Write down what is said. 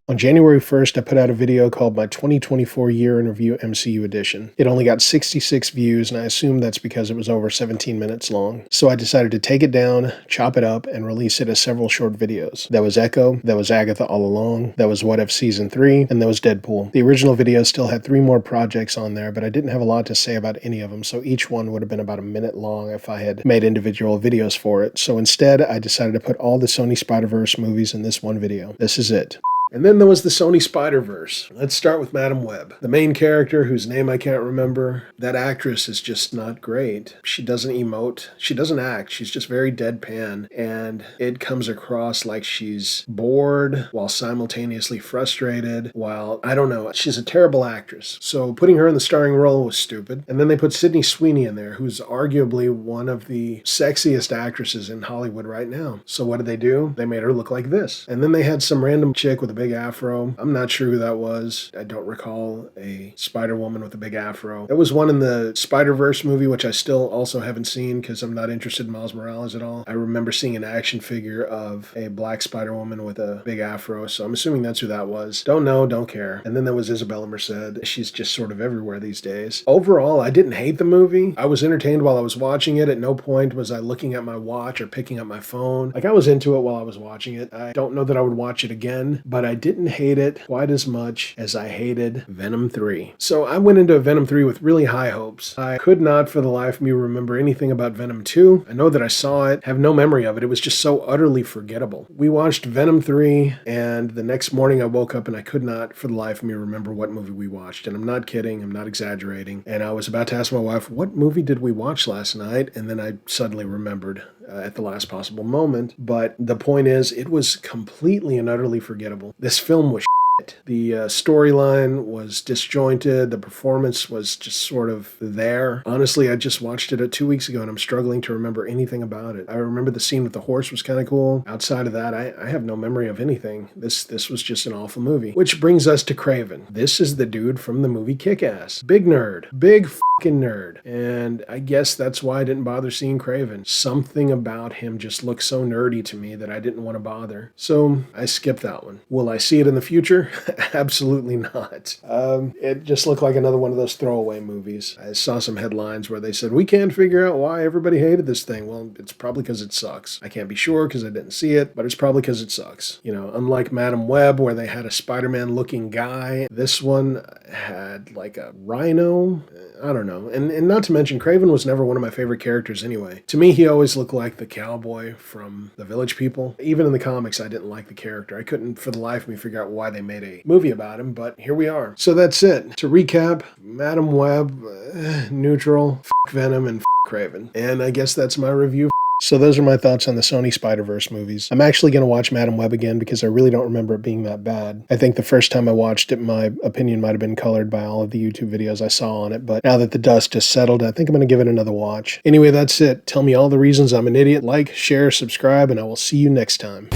On January 1st, I put out a video called my 2024 Year in Review MCU Edition. It only got 66 views, and I assume that's because it was over 17 minutes long. So I decided to take it down, chop it up, and release it as several short videos. That was Echo, that was Agatha All Along, that was What If Season 3, and that was Deadpool. The original video still had 3 more projects on there, but I didn't have a lot to say about any of them, so each one would have been about a minute long if I had made individual videos for it. So instead, I decided to put all the Sony Spider-Verse movies in this one video. This is it. And then there was the Sony Spider-Verse. Let's start with Madam Web. The main character, whose name I can't remember, that actress is just not great. She doesn't emote. She doesn't act. She's just very deadpan. And it comes across like she's bored while simultaneously frustrated while, I don't know, she's a terrible actress. So putting her in the starring role was stupid. And then they put Sydney Sweeney in there, who's arguably one of the sexiest actresses in Hollywood right now. So what did they do? They made her look like this. And then they had some random chick with a big afro. I'm not sure who that was. I don't recall a Spider-Woman with a big afro. There was one in the Spider-Verse movie, which I still also haven't seen because I'm not interested in Miles Morales at all. I remember seeing an action figure of a black Spider-Woman with a big afro, so I'm assuming that's who that was. Don't know, don't care. And then there was Isabella Merced. She's just sort of everywhere these days. Overall, I didn't hate the movie. I was entertained while I was watching it. At no point was I looking at my watch or picking up my phone. Like, I was into it while I was watching it. I don't know that I would watch it again, but I didn't hate it quite as much as I hated Venom 3. So I went into Venom 3 with really high hopes. I could not for the life of me remember anything about Venom 2. I know that I saw it, have no memory of it. It was just so utterly forgettable. We watched Venom 3, and the next morning I woke up and I could not for the life of me remember what movie we watched. And I'm not kidding, I'm not exaggerating. And I was about to ask my wife, what movie did we watch last night? And then I suddenly remembered at the last possible moment. But the point is, it was completely and utterly forgettable. This film was shit. The storyline was disjointed. The performance was just sort of there. Honestly, I just watched it 2 weeks ago and I'm struggling to remember anything about it. I remember the scene with the horse was kind of cool. Outside of that, I have no memory of anything. This was just an awful movie. Which brings us to Kraven. This is the dude from the movie Kick-Ass. Big nerd. Big fucking nerd. And I guess that's why I didn't bother seeing Kraven. Something about him just looked so nerdy to me that I didn't want to bother. So I skipped that one. Will I see it in the future? Absolutely not. It just looked like another one of those throwaway movies. I saw some headlines where they said, we can't figure out why everybody hated this thing. Well, it's probably because it sucks. I can't be sure because I didn't see it, but it's probably because it sucks. You know, unlike Madam Web, where they had a Spider-Man looking guy, this one had like a rhino. I don't know. And not to mention, Kraven was never one of my favorite characters anyway. To me, he always looked like the cowboy from The Village People. Even in the comics, I didn't like the character. I couldn't for the life of me figure out why they made a movie about him, but here we are. So that's it. To recap, Madam Web, neutral, Venom, and Kraven. And I guess that's my review. So those are my thoughts on the Sony Spider-Verse movies. I'm actually going to watch Madam Web again because I really don't remember it being that bad. I think the first time I watched it, my opinion might have been colored by all of the YouTube videos I saw on it, but now that the dust has settled, I think I'm going to give it another watch. Anyway, that's it. Tell me all the reasons I'm an idiot. Like, share, subscribe, and I will see you next time.